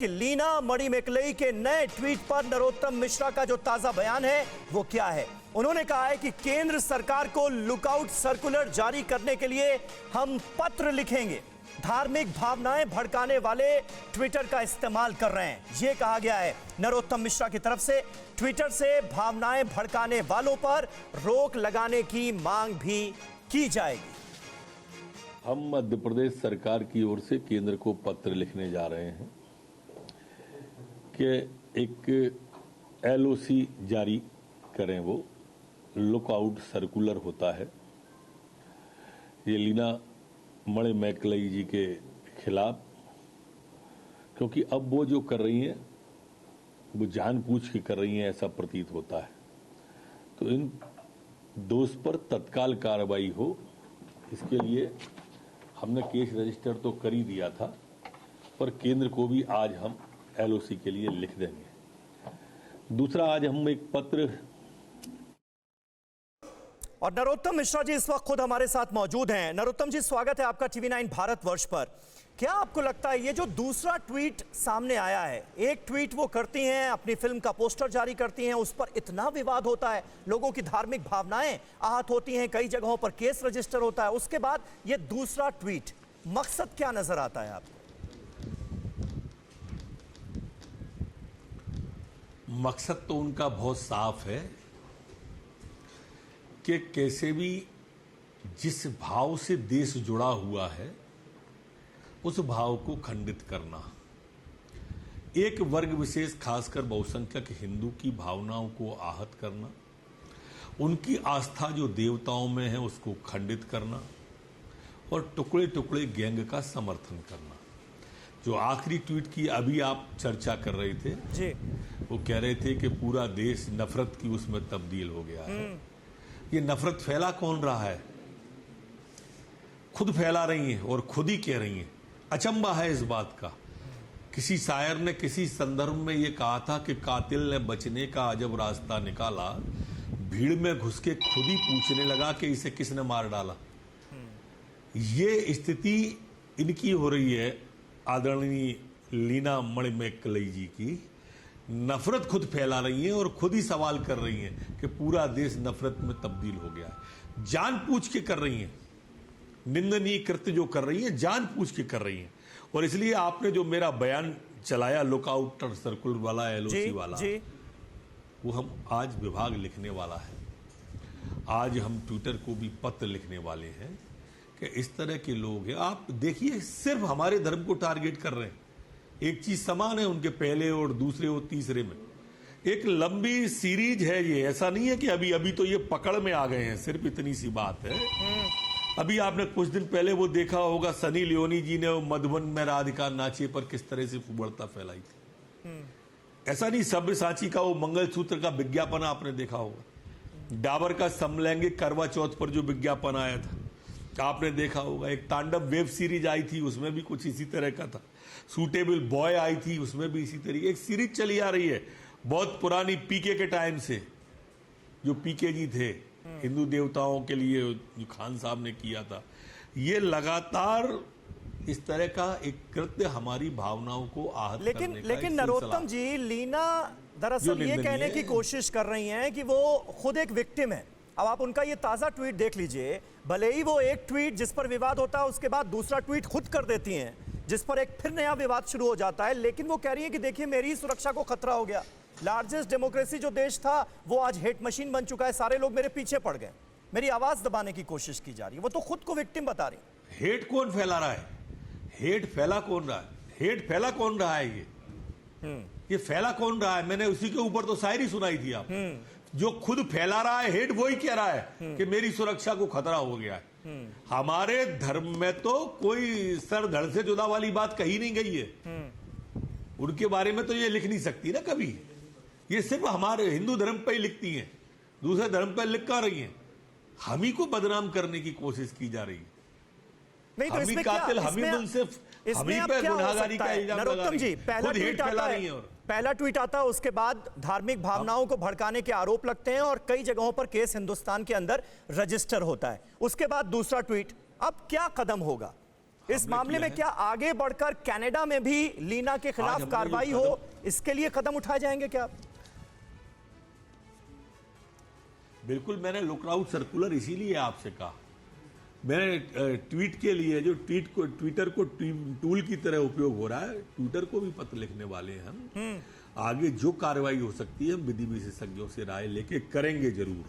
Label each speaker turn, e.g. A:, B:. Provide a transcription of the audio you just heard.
A: कि लीना मणिमेकलई के नए ट्वीट पर नरोत्तम मिश्रा का जो ताजा बयान है वो क्या है। उन्होंने कहा है कि केंद्र सरकार को लुकआउट सर्कुलर जारी करने के लिए हम पत्र लिखेंगे। धार्मिक भावनाएं भड़काने वाले ट्विटर का इस्तेमाल कर रहे हैं, ये कहा गया है नरोत्तम मिश्रा की तरफ से। ट्विटर से भावनाएं भड़काने वालों पर रोक लगाने की मांग भी की जाएगी।
B: हम मध्य प्रदेश सरकार की ओर से केंद्र को पत्र लिखने जा रहे हैं कि एक LOC जारी करें। वो लुकआउट सर्कुलर होता है, ये लीना मणिमेकलई जी के खिलाफ, क्योंकि अब वो जो कर रही हैं वो जानबूझ के कर रही हैं, ऐसा प्रतीत होता है। तो इन दोष पर तत्काल कार्रवाई हो, इसके लिए हमने केस रजिस्टर तो कर ही दिया था, पर केंद्र को भी आज हम LOC के लिए लिख देंगे। दूसरा, आज हम एक पत्र,
A: और नरोत्तम मिश्रा जी इस वक्त खुद हमारे साथ मौजूद हैं। नरोत्तम जी, स्वागत है आपका TV9 भारतवर्ष पर। क्या आपको लगता है ये जो दूसरा ट्वीट सामने आया है, एक ट्वीट वो करती हैं, अपनी फिल्म का पोस्टर जारी करती हैं, उस पर इतना विवाद होता है, लोगों की धार्मिक भावनाएं आहत होती हैं, कई जगहों पर केस रजिस्टर होता है, उसके बाद ये दूसरा ट्वीट, मकसद क्या नजर आता है आपको?
B: मकसद तो उनका बहुत साफ है कि कैसे भी जिस भाव से देश जुड़ा हुआ है उस भाव को खंडित करना, एक वर्ग विशेष खासकर बहुसंख्यक हिंदू की भावनाओं को आहत करना, उनकी आस्था जो देवताओं में है उसको खंडित करना और टुकड़े टुकड़े गैंग का समर्थन करना। जो आखिरी ट्वीट की अभी आप चर्चा कर रहे थे
A: जी,
B: वो कह रहे थे कि पूरा देश नफरत की उसमें तब्दील हो गया है। ये नफरत फैला कौन रहा है? खुद फैला रही हैं और खुद ही कह रही हैं। अचंबा है इस बात का। किसी शायर ने किसी संदर्भ में ये कहा था कि कातिल ने बचने का अजब रास्ता निकाला, भीड़ में घुस के खुद ही पूछने लगा कि इसे किसने मार डाला। ये स्थिति इनकी हो रही है, आदरणीय लीना मणिमेकलई जी की। नफरत खुद फैला रही हैं और खुद ही सवाल कर रही हैं कि पूरा देश नफरत में तब्दील हो गया है। जानबूझ के कर रही हैं, निंदनीय कृत्य जो कर रही हैं जानबूझ के कर रही हैं। और इसलिए आपने जो मेरा बयान चलाया लुकआउट सर्कुलर वाला, LOC वाला, वो हम आज विभाग लिखने वाला है। आज हम ट्विटर को भी पत्र लिखने वाले हैं कि इस तरह के लोग हैं। आप देखिए, सिर्फ हमारे धर्म को टारगेट कर रहे हैं। एक चीज समान है उनके पहले और दूसरे और तीसरे में, एक लंबी सीरीज है ये। ऐसा नहीं है कि अभी अभी तो ये पकड़ में आ गए हैं, सिर्फ इतनी सी बात है। अभी आपने कुछ दिन पहले वो देखा होगा, सनी लियोनी जी ने मधुबन में राधिका नाचे पर किस तरह से फुबड़ता फैलाई थी। ऐसा नहीं, सब्यसाची का वो मंगलसूत्र का विज्ञापन आपने देखा होगा। डाबर का समलैंगिक करवा चौथ पर जो विज्ञापन आया था आपने देखा होगा। एक तांडव वेब सीरीज आई थी, उसमें भी कुछ इसी तरह का था। सूटेबल बॉय आई थी, उसमें भी इसी तरह। एक सीरीज चली आ रही है बहुत पुरानी, PK के टाइम से, जो PK जी थे हिंदू देवताओं के लिए, जो खान साहब ने किया था। ये लगातार इस तरह का एक कृत्य हमारी भावनाओं को आहत करने का।
A: लेकिन नरोत्तम जी, लीना दरअसल ये कहने की कोशिश कर रही हैं कि वो खुद एक विक्टिम है। अब आप उनका ये ताजा ट्वीट देख लीजिए, भले ही वो एक ट्वीट जिस पर विवाद होता है उसके बाद दूसरा ट्वीट खुद कर देती हैं जिस पर एक फिर नया विवाद शुरू हो जाता है, लेकिन वो कह रही है कि देखिए मेरी सुरक्षा को खतरा हो गया। लार्जेस्ट डेमोक्रेसी जो देश था वो आज हेट मशीन बन चुका है, सारे लोग मेरे पीछे पड़ गए, मेरी आवाज दबाने की कोशिश की जा रही है। वो तो खुद को विक्टिम बता रही।
B: हेट कौन फैला रहा है? हेट फैला कौन रहा है? हेट फैला कौन रहा है? ये फैला कौन रहा है? मैंने उसी के ऊपर तो शायरी सुनाई थी आप। जो खुद फैला रहा है हेट, वही कह रहा है कि मेरी सुरक्षा को खतरा हो गया है। हमारे धर्म में तो कोई सर धड़ से जुदा वाली बात कही नहीं गई है। उनके बारे में तो ये लिख नहीं सकती ना कभी। ये सिर्फ हमारे हिंदू धर्म पर ही लिखती हैं, दूसरे धर्म पर लिख कर रही हैं। हम ही को बदनाम करने की कोशिश की जा रही है।
A: नहीं तो
B: हम ही कातिल, हम ही मुनसिफ, हम ही पे गुनाहगारी का इल्जाम लगा रही है।
A: पहला ट्वीट आता है, उसके बाद धार्मिक भावनाओं को भड़काने के आरोप लगते हैं और कई जगहों पर केस हिंदुस्तान के अंदर रजिस्टर होता है। उसके बाद दूसरा ट्वीट, अब क्या कदम होगा? इस
B: हमने
A: मामले
B: किया
A: में
B: है।
A: क्या आगे बढ़कर कनाडा में भी लीना के
B: आज
A: खिलाफ
B: हमने
A: कार्रवाई
B: ये
A: हो, इसके लिए कदम उठाए जाएंगे क्या?
B: बिल्कुल, मैंने लुकआउट सर्कुलर इसीलिए आपसे कहा। मैंने ट्वीट के लिए जो ट्विटर को टूल की तरह उपयोग हो रहा है, ट्विटर को भी पत्र लिखने वाले हैं हम। आगे जो कार्रवाई हो सकती है हम विधि विशेषज्ञों से राय लेके करेंगे जरूर।